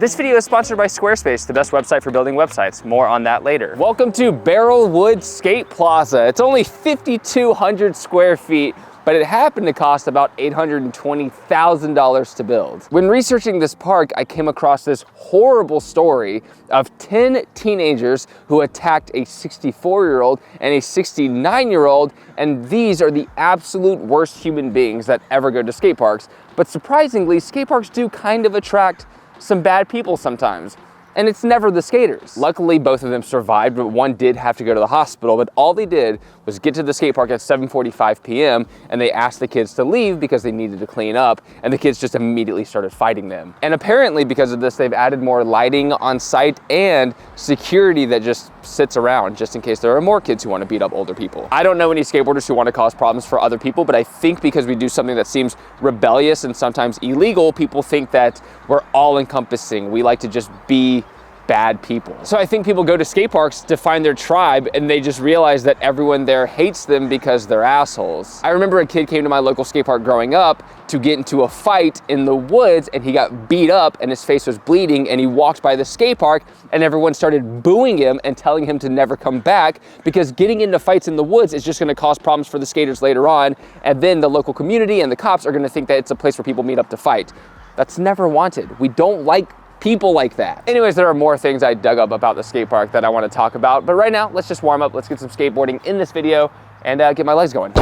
This video is sponsored by Squarespace, the best website for building websites. More on that later. Welcome to Barrelwood Skate Plaza. It's only 5,200 square feet, but it happened to cost about $820,000 to build. When researching this park, I came across this horrible story of 10 teenagers who attacked a 64-year-old and a 69-year-old, and these are the absolute worst human beings that ever go to skate parks. But surprisingly, skate parks do kind of attract some bad people sometimes, and it's never the skaters. Luckily, both of them survived, but one did have to go to the hospital, but all they did was get to the skate park at 7:45 p.m. and they asked the kids to leave because they needed to clean up, and the kids just immediately started fighting them. And apparently because of this, they've added more lighting on site and security that just sits around just in case there are more kids who want to beat up older people. I don't know any skateboarders who want to cause problems for other people, but I think because we do something that seems rebellious and sometimes illegal, people think that we're all encompassing. We like to just be bad people. So I think people go to skate parks to find their tribe, and they just realize that everyone there hates them because they're assholes. I remember a kid came to my local skate park growing up to get into a fight in the woods, and he got beat up and his face was bleeding, and he walked by the skate park and everyone started booing him and telling him to never come back because getting into fights in the woods is just going to cause problems for the skaters later on, and then the local community and the cops are going to think that it's a place where people meet up to fight. That's never wanted. We don't like people like that. Anyways, there are more things I dug up about the skate park that I want to talk about, but right now, let's just warm up. Let's get some skateboarding in this video and get my legs going.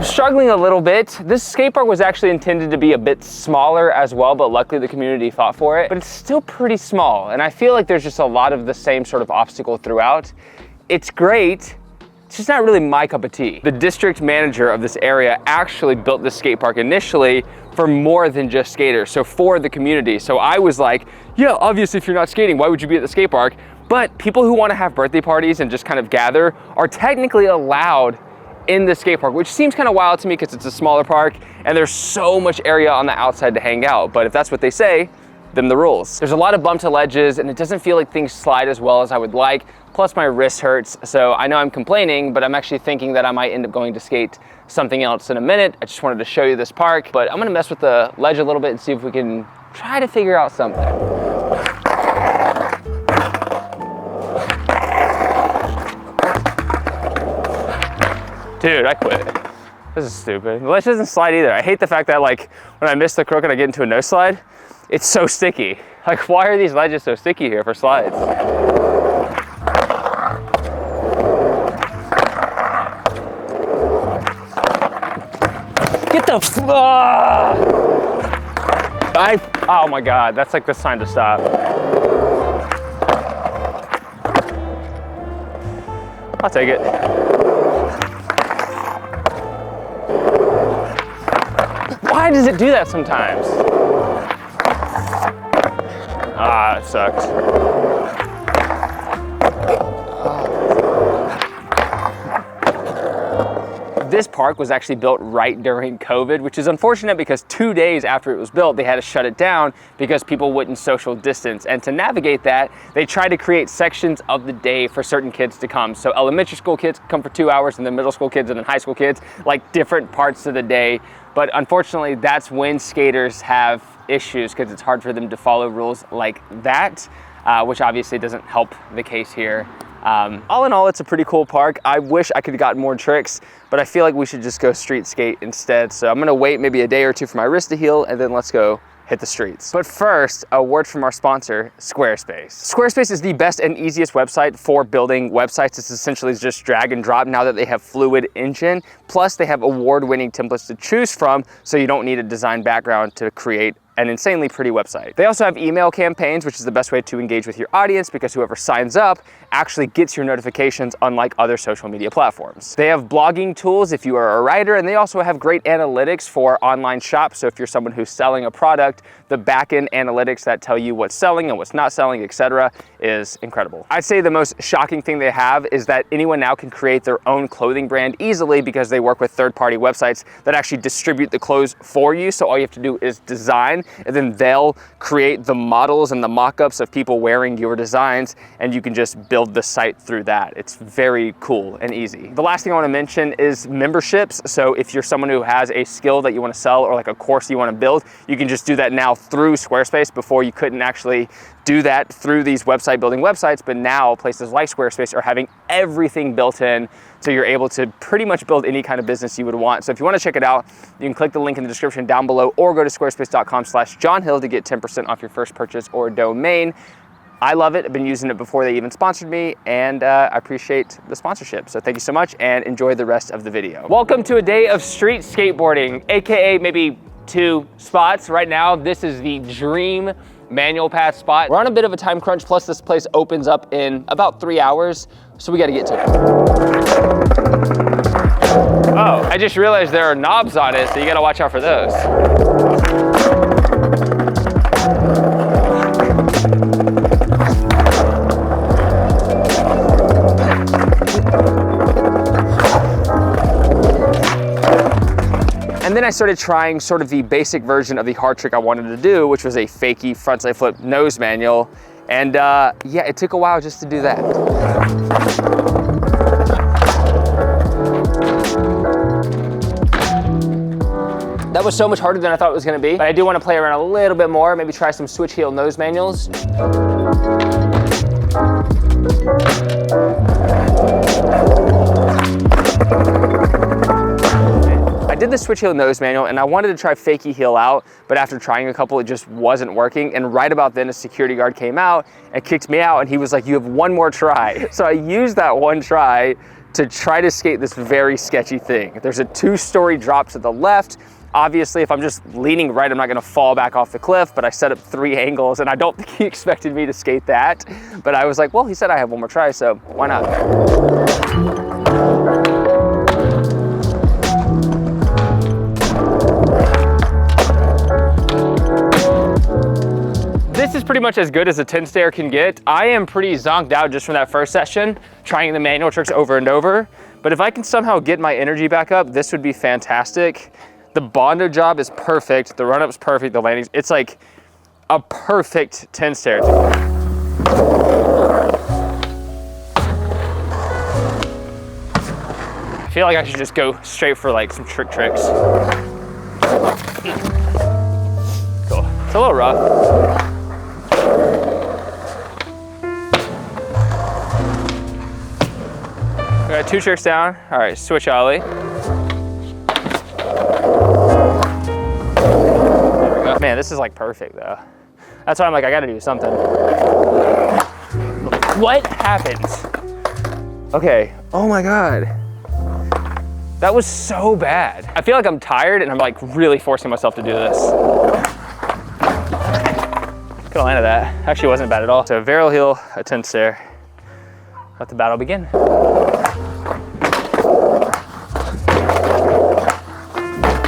Struggling a little bit. This skate park was actually intended to be a bit smaller as well, but luckily the community fought for it. But it's still pretty small, and I feel like there's just a lot of the same sort of obstacle throughout. It's great, it's just not really my cup of tea. The district manager of this area actually built this skate park initially for more than just skaters, so for the community. So I was like, yeah, obviously if you're not skating, why would you be at the skate park? But people who want to have birthday parties and just kind of gather are technically allowed in the skate park, which seems kind of wild to me because it's a smaller park and there's so much area on the outside to hang out. But if that's what they say, then the rules. There's a lot of bumps and ledges and it doesn't feel like things slide as well as I would like. Plus my wrist hurts. So I know I'm complaining, but I'm actually thinking that I might end up going to skate something else in a minute. I just wanted to show you this park, but I'm gonna mess with the ledge a little bit and see if we can try to figure out something. Dude, I quit. This is stupid. The ledge doesn't slide either. I hate the fact that like when I miss the crook and I get into a no slide, it's so sticky. Like why are these ledges so sticky here for slides? Get the oh my God, that's like the sign to stop. I'll take it. Why does it do that sometimes? Ah, it sucks. This park was actually built right during COVID, which is unfortunate because 2 days after it was built, they had to shut it down because people wouldn't social distance. And to navigate that, they tried to create sections of the day for certain kids to come. So elementary school kids come for 2 hours, and then middle school kids and then high school kids, like different parts of the day. But unfortunately, that's when skaters have issues because it's hard for them to follow rules like that, which obviously doesn't help the case here. All in all, it's a pretty cool park. I wish I could have gotten more tricks, but I feel like we should just go street skate instead. So I'm gonna wait maybe a day or two for my wrist to heal, and then let's go hit the streets. But first, a word from our sponsor, Squarespace. Squarespace is the best and easiest website for building websites. It's essentially just drag and drop now that they have Fluid Engine. Plus, they have award-winning templates to choose from, so you don't need a design background to create an insanely pretty website. They also have email campaigns, which is the best way to engage with your audience because whoever signs up actually gets your notifications, unlike other social media platforms. They have blogging tools if you are a writer, and they also have great analytics for online shops. So if you're someone who's selling a product, the back-end analytics that tell you what's selling and what's not selling, etc., is incredible. I'd say the most shocking thing they have is that anyone now can create their own clothing brand easily because they work with third-party websites that actually distribute the clothes for you. So all you have to do is design, and then they'll create the models and the mock-ups of people wearing your designs, and you can just build the site through that. It's very cool and easy. The last thing I want to mention is memberships. So if you're someone who has a skill that you want to sell or like a course you want to build, you can just do that now through Squarespace. Before you couldn't actually do that through these website building websites, but now places like Squarespace are having everything built in, so you're able to pretty much build any kind of business you would want. So if you want to check it out, you can click the link in the description down below or go to squarespace.com/JohnHill to get 10% off your first purchase or domain. I love it. I've been using it before they even sponsored me, and I appreciate the sponsorship. So thank you so much, and enjoy the rest of the video. Welcome to a day of street skateboarding, AKA maybe 2 spots. Right now, this is the dream manual path spot. We're on a bit of a time crunch, plus this place opens up in about 3 hours, so we gotta get to it. Oh, I just realized there are knobs on it, so you gotta watch out for those. And then I started trying sort of the basic version of the hard trick I wanted to do, which was a fakie frontside flip nose manual. And yeah, it took a while just to do that. That was so much harder than I thought it was gonna be, but I do wanna play around a little bit more, maybe try some switch heel nose manuals. I did the switch heel nose manual and I wanted to try fakie heel out, but after trying a couple, it just wasn't working. And right about then, a security guard came out and kicked me out, and he was like, "You have one more try." So I used that one try to try to skate this very sketchy thing. There's a 2-story drop to the left. Obviously, if I'm just leaning right, I'm not gonna fall back off the cliff, but I set up 3 angles, and I don't think he expected me to skate that. But I was like, well, he said I have one more try, so why not? This is pretty much as good as a 10 stair can get. I am pretty zonked out just from that first session, trying the manual tricks over and over. But if I can somehow get my energy back up, this would be fantastic. The Bondo job is perfect. The run-up's perfect. The landings, it's like a perfect 10 stair. I feel like I should just go straight for like some tricks. Cool. It's a little rough. We got 2 tricks down. All right, switch ollie. There we go. Man, this is like perfect though. That's why I'm like, I gotta do something. What happens? Okay, oh my God. That was so bad. I feel like I'm tired and I'm like really forcing myself to do this. Could've landed that. Actually wasn't bad at all. So varial heel, a 10 stair. Let the battle begin.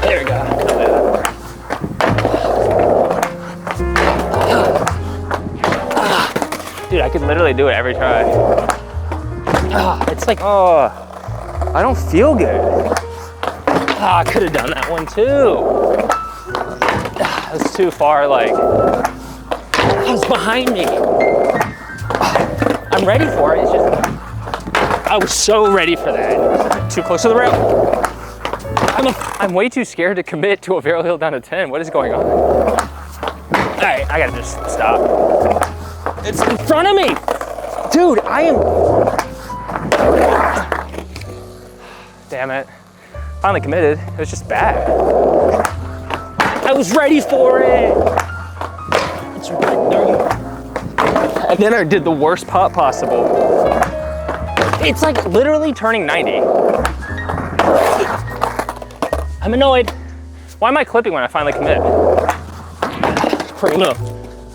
There we go. Dude, I could literally do it every try. It's like, oh, I don't feel good. I could have done that one too. It was too far, like, it was behind me. I'm ready for it, it's just, I was so ready for that. Too close to the rail. I'm way too scared to commit to a varial heel down to 10. What is going on? All right, I gotta just stop. It's in front of me. Dude, I am. Damn it. Finally committed. It was just bad. I was ready for it. It's right there. And then I did the worst pop possible. It's like literally turning 90. I'm annoyed. Why am I clipping when I finally commit? Primo.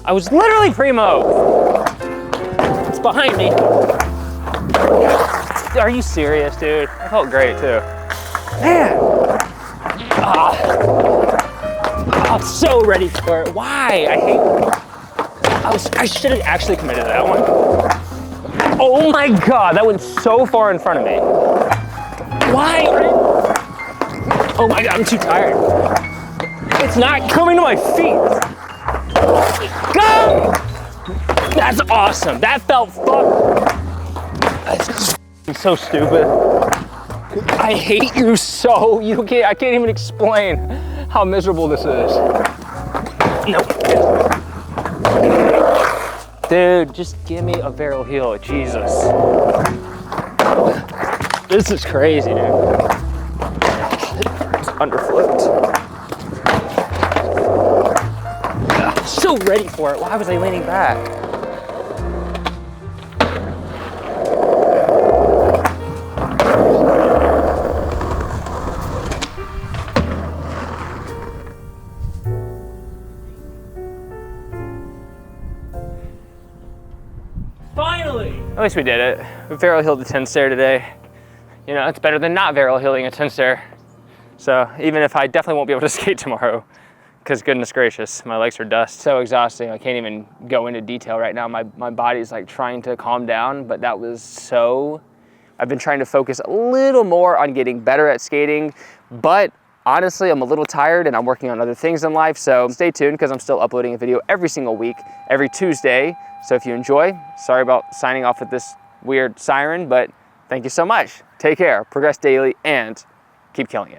I was literally primo. It's behind me. Are you serious, dude? I felt great too. Man. I'm so ready for it. Why? I hate. I should have actually committed to that one. Oh my God, that went so far in front of me. Why? Oh my God, I'm too tired. It's not coming to my feet. Go! That's awesome. That felt fun. That's so stupid. I hate you so. I can't even explain how miserable this is. No. Dude, just give me a barrel heel, Jesus. This is crazy, dude. It's underfoot. So ready for it. Why was I leaning back? Finally! At least we did it. We barrel heeled the 10 stair today. You know, it's better than not barrel heeling a 10 stair. So even if I definitely won't be able to skate tomorrow, because goodness gracious, my legs are dust. So exhausting, I can't even go into detail right now. My body's like trying to calm down, but that was so, I've been trying to focus a little more on getting better at skating, but honestly, I'm a little tired and I'm working on other things in life. So stay tuned because I'm still uploading a video every single week, every Tuesday. So if you enjoy, sorry about signing off with this weird siren, but thank you so much. Take care, progress daily, and keep killing it.